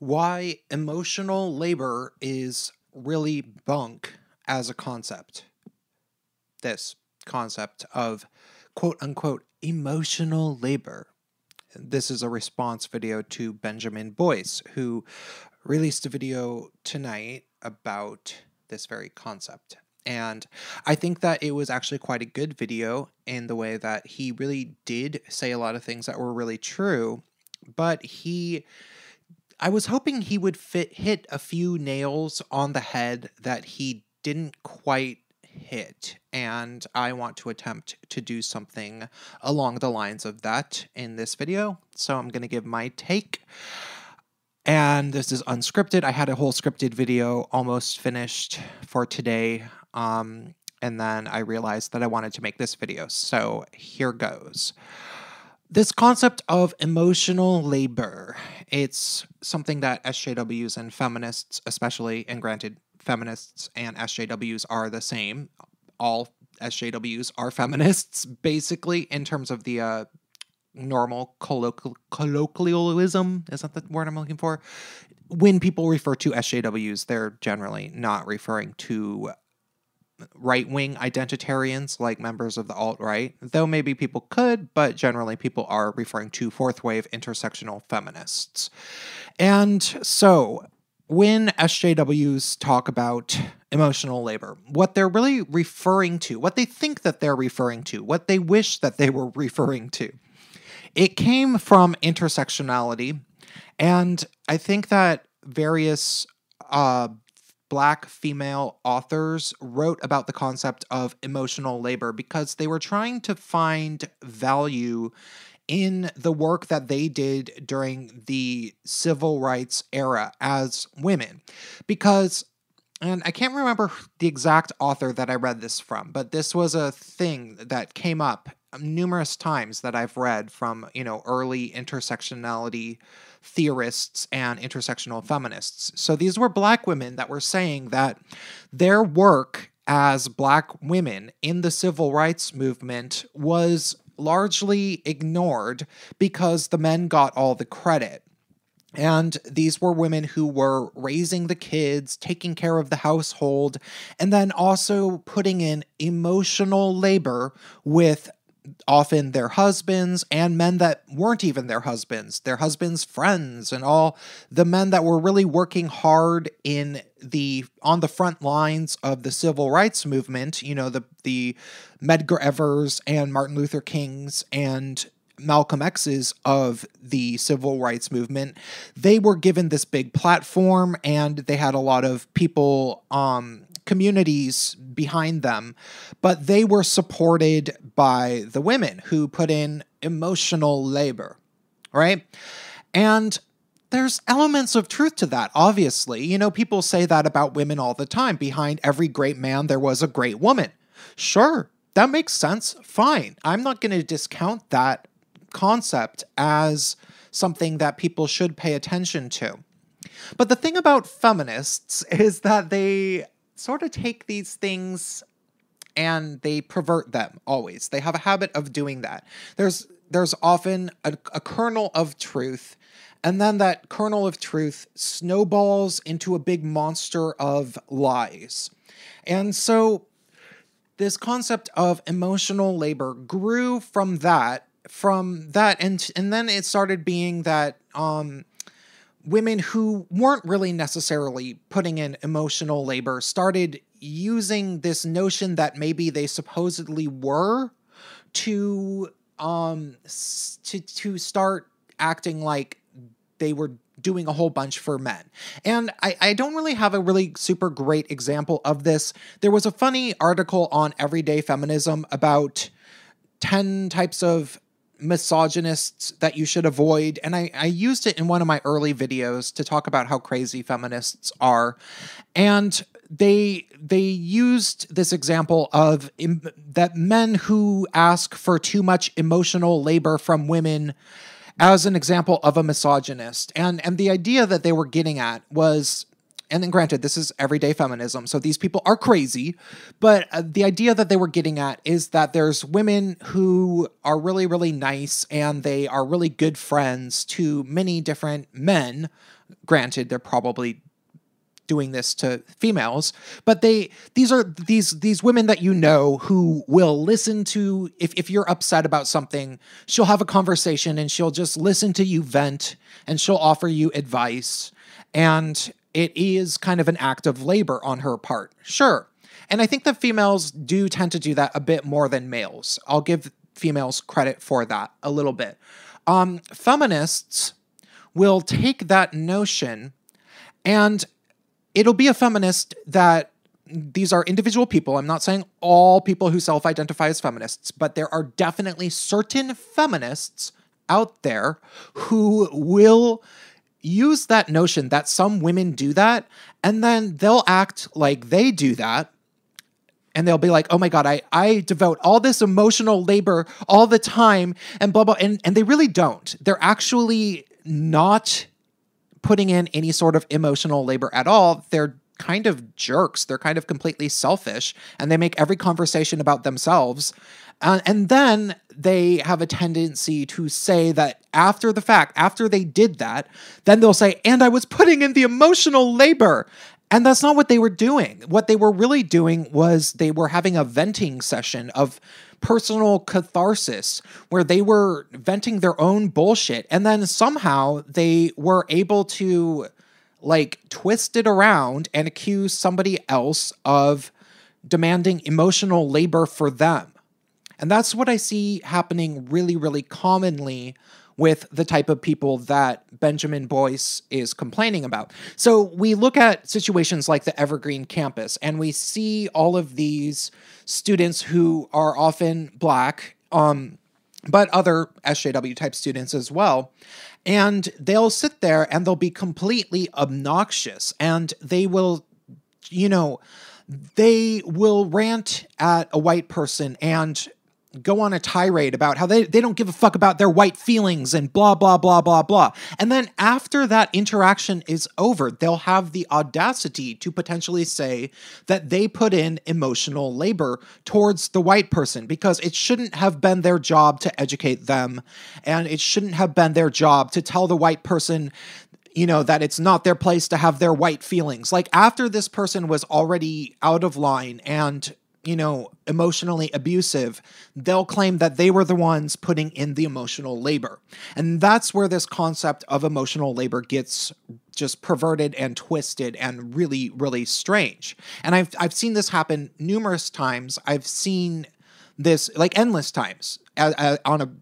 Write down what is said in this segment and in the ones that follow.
Why emotional labor is really bunk as a concept. This concept of quote unquote emotional labor. This is a response video to Benjamic Boyce, who released a video tonight about this very concept. And I think that it was actually quite a good video in the way that he really did say a lot of things that were really true, but I was hoping he would hit a few nails on the head that he didn't quite hit, and I want to attempt to do something along the lines of that in this video. So I'm going to give my take, and this is unscripted. I had a whole scripted video almost finished for today, and then I realized that I wanted to make this video, so here goes. This concept of emotional labor, it's something that SJWs and feminists especially, and granted, feminists and SJWs are the same. All SJWs are feminists, basically, in terms of the normal colloquialism. Is that the word I'm looking for? When people refer to SJWs, they're generally not referring to right-wing identitarians like members of the alt-right, though maybe people could, but generally people are referring to fourth-wave intersectional feminists. And so when SJWs talk about emotional labor, what they're really referring to, what they think that they're referring to, what they wish that they were referring to, it came from intersectionality, and I think that various Black female authors wrote about the concept of emotional labor because they were trying to find value in the work that they did during the civil rights era as women. Because, and I can't remember the exact author that I read this from, but this was a thing that came up numerous times that I've read from, early intersectionality theorists and intersectional feminists. So these were Black women that were saying that their work as Black women in the civil rights movement was largely ignored because the men got all the credit. And these were women who were raising the kids, taking care of the household, and then also putting in emotional labor with often their husbands and men that weren't even their husbands' friends, and all the men that were really working hard on the front lines of the civil rights movement, the Medgar Evers and Martin Luther Kings and Malcolm X's of the civil rights movement. They were given this big platform, and they had a lot of people, communities behind them, but they were supported by the women who put in emotional labor, right? And there's elements of truth to that, obviously. People say that about women all the time. Behind every great man, there was a great woman. Sure, that makes sense. Fine. I'm not going to discount that concept as something that people should pay attention to. But the thing about feminists is that they sort of take these things and they pervert them always. They have a habit of doing that. There's often a kernel of truth, and then that kernel of truth snowballs into a big monster of lies. And so this concept of emotional labor grew from that, and then it started being that women who weren't really necessarily putting in emotional labor started using this notion that maybe they supposedly were to start acting like they were doing a whole bunch for men. And I don't really have a really super great example of this. There was a funny article on Everyday Feminism about 10 types of misogynists that you should avoid, and I used it in one of my early videos to talk about how crazy feminists are, and they used this example of that men who ask for too much emotional labor from women as an example of a misogynist, and the idea that they were getting at was, and then granted, this is everyday feminism, so these people are crazy, but the idea that they were getting at is that there's women who are really, really nice, and they are really good friends to many different men. Granted, they're probably doing this to females, but these are these women that you know who will listen to, if you're upset about something, she'll have a conversation and she'll just listen to you vent, and she'll offer you advice, and it is kind of an act of labor on her part. Sure. And I think that females do tend to do that a bit more than males. I'll give females credit for that a little bit. Feminists will take that notion, and it'll be a feminist that these are individual people. I'm not saying all people who self-identify as feminists, but there are definitely certain feminists out there who will use that notion that some women do that, and then they'll act like they do that. And they'll be like, oh my God, I devote all this emotional labor all the time and blah, blah. And they really don't. They're actually not putting in any sort of emotional labor at all. They're kind of jerks. They're kind of completely selfish, and they make every conversation about themselves. And then they have a tendency to say that after the fact, after they did that, then they'll say, and I was putting in the emotional labor. And that's not what they were doing. What they were really doing was they were having a venting session of personal catharsis where they were venting their own bullshit. And then somehow they were able to twist it around and accuse somebody else of demanding emotional labor for them. And that's what I see happening really, really commonly with the type of people that Benjamic Boyce is complaining about. So we look at situations like the Evergreen campus, and we see all of these students who are often Black, but other SJW type students as well. And they'll sit there and they'll be completely obnoxious, and they will, they will rant at a white person and go on a tirade about how they don't give a fuck about their white feelings and blah, blah, blah, blah, blah. And then after that interaction is over, they'll have the audacity to potentially say that they put in emotional labor towards the white person because it shouldn't have been their job to educate them, and it shouldn't have been their job to tell the white person that it's not their place to have their white feelings. After this person was already out of line and emotionally abusive, they'll claim that they were the ones putting in the emotional labor. And that's where this concept of emotional labor gets just perverted and twisted and really, really strange. And I've seen this happen numerous times. I've seen this endless times on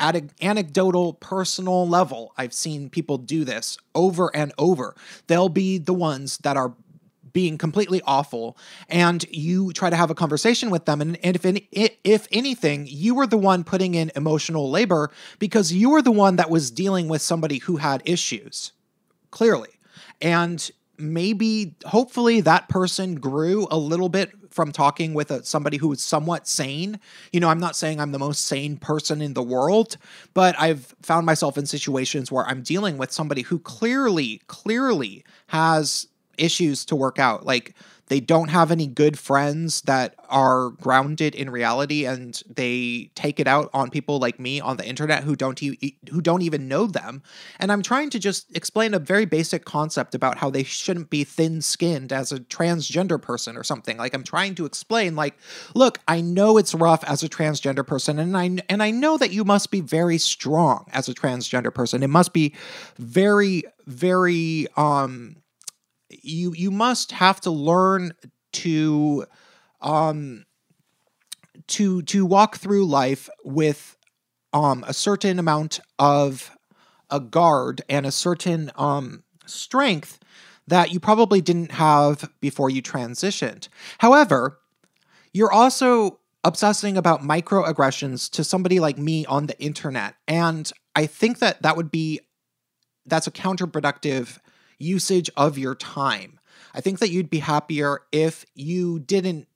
an anecdotal, personal level. I've seen people do this over and over. They'll be the ones that are being completely awful, and you try to have a conversation with them, and if anything, you were the one putting in emotional labor because you were the one that was dealing with somebody who had issues, clearly. And maybe, hopefully, that person grew a little bit from talking with somebody who was somewhat sane. I'm not saying I'm the most sane person in the world, but I've found myself in situations where I'm dealing with somebody who clearly has issues to work out. They don't have any good friends that are grounded in reality, and they take it out on people like me on the internet who don't even know them. And I'm trying to just explain a very basic concept about how they shouldn't be thin-skinned as a transgender person or something. I'm trying to explain, look, I know it's rough as a transgender person, and I know that you must be very strong as a transgender person. It must be very, very you must have to learn to walk through life with a certain amount of a guard and a certain strength that you probably didn't have before you transitioned. However, you're also obsessing about microaggressions to somebody like me on the internet, and I think that's a counterproductive usage of your time. I think that you'd be happier if you didn't,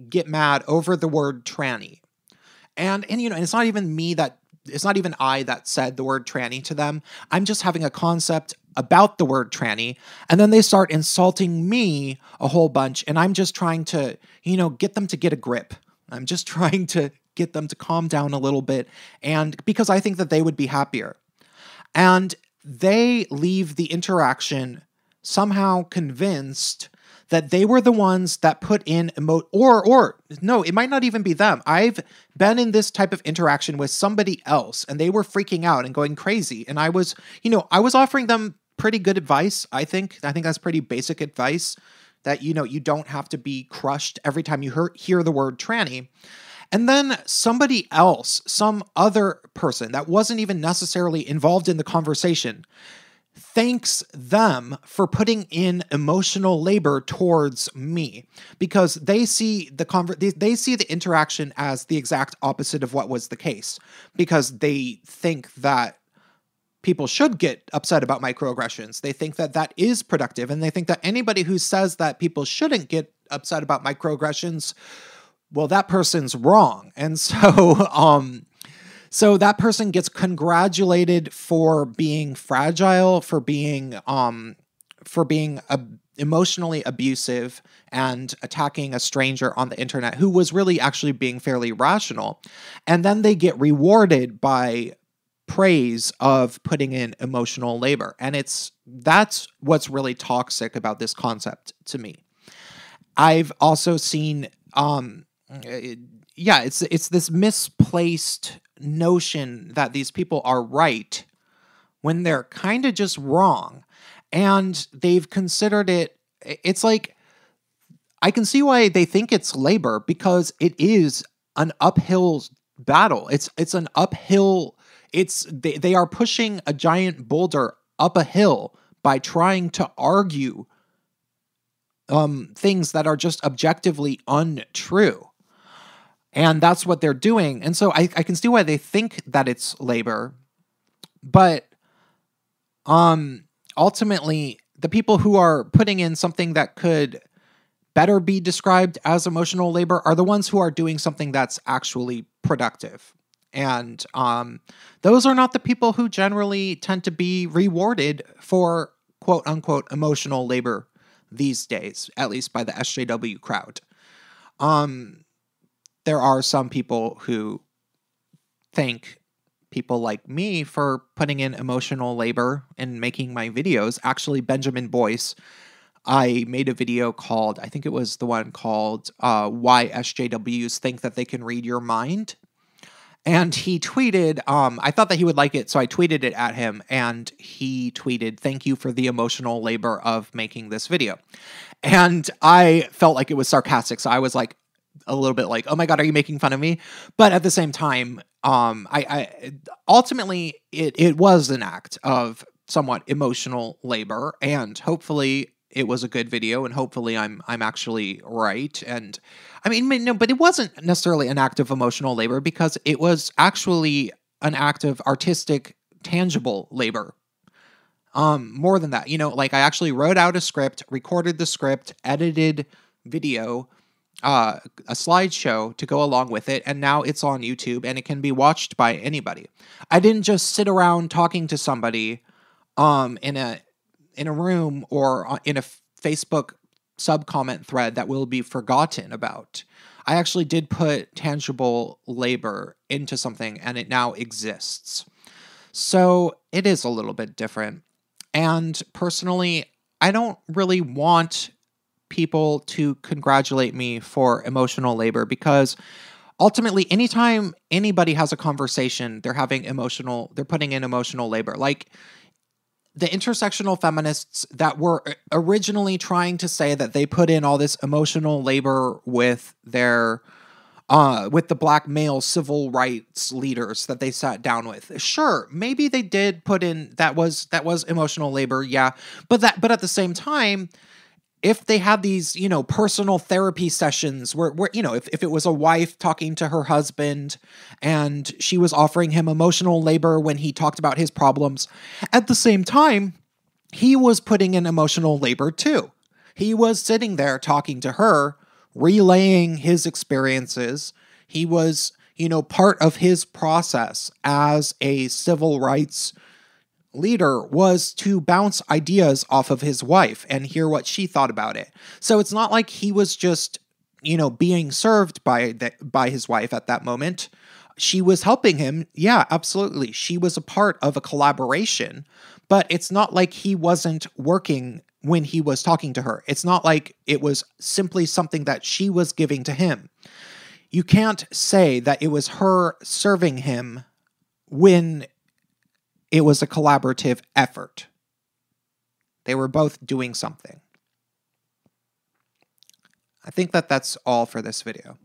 get mad over the word tranny. And it's not even me that it's not even I that said the word tranny to them. I'm just having a concept about the word tranny, and then they start insulting me a whole bunch, and I'm just trying to, get them to get a grip. I'm just trying to get them to calm down a little bit, and because I think that they would be happier. And they leave the interaction somehow convinced that they were the ones that put in or no, it might not even be them. I've been in this type of interaction with somebody else, and they were freaking out and going crazy. And I was offering them pretty good advice. I think that's pretty basic advice, that, you don't have to be crushed every time you hear the word tranny. And then somebody else, some other person that wasn't even necessarily involved in the conversation, thanks them for putting in emotional labor towards me, because they see the interaction as the exact opposite of what was the case, because they think that people should get upset about microaggressions. They think that that is productive, and they think that anybody who says that people shouldn't get upset about microaggressions, well, that person's wrong. And so so that person gets congratulated for being fragile, for being emotionally abusive and attacking a stranger on the internet who was really actually being fairly rational. And then they get rewarded by praise of putting in emotional labor. And that's what's really toxic about this concept to me. I've also seen, it's this misplaced notion that these people are right when they're kind of just wrong. And they've considered it's like, I can see why they think it's labor, because it is an uphill battle. It's an uphill, they are pushing a giant boulder up a hill by trying to argue things that are just objectively untrue. And that's what they're doing. And so I can see why they think that it's labor. But ultimately, the people who are putting in something that could better be described as emotional labor are the ones who are doing something that's actually productive. And those are not the people who generally tend to be rewarded for quote unquote emotional labor these days, at least by the SJW crowd. There are some people who thank people like me for putting in emotional labor and making my videos. Actually, Benjamic Boyce, I made a video called, I think it was the one called Why SJWs Think That They Can Read Your Mind. And he tweeted, I thought that he would like it, so I tweeted it at him, and he tweeted, "Thank you for the emotional labor of making this video." And I felt like it was sarcastic, so I was like, a little bit like, oh my God, are you making fun of me? But at the same time, I ultimately, it was an act of somewhat emotional labor, and hopefully it was a good video, and hopefully I'm actually right. And I mean, no, but it wasn't necessarily an act of emotional labor, because it was actually an act of artistic, tangible labor. More than that, like I actually wrote out a script, recorded the script, edited video, a slideshow to go along with it, and now it's on YouTube and it can be watched by anybody. I didn't just sit around talking to somebody in a room or in a Facebook sub-comment thread that will be forgotten about. I actually did put tangible labor into something, and it now exists. So it is a little bit different. And personally, I don't really want people to congratulate me for emotional labor, because ultimately, anytime anybody has a conversation, they're putting in emotional labor. Like the intersectional feminists that were originally trying to say that they put in all this emotional labor with their with the black male civil rights leaders that they sat down with. Sure, maybe they did put in that was emotional labor, yeah. But at the same time, if they had these, personal therapy sessions where if it was a wife talking to her husband and she was offering him emotional labor when he talked about his problems, at the same time, he was putting in emotional labor too. He was sitting there talking to her, relaying his experiences. He was, part of his process as a civil rights leader was to bounce ideas off of his wife and hear what she thought about it. So it's not like he was just, being served by his wife at that moment. She was helping him. Yeah, absolutely. She was a part of a collaboration, but it's not like he wasn't working when he was talking to her. It's not like it was simply something that she was giving to him. You can't say that it was her serving him when it was a collaborative effort. They were both doing something. I think that that's all for this video.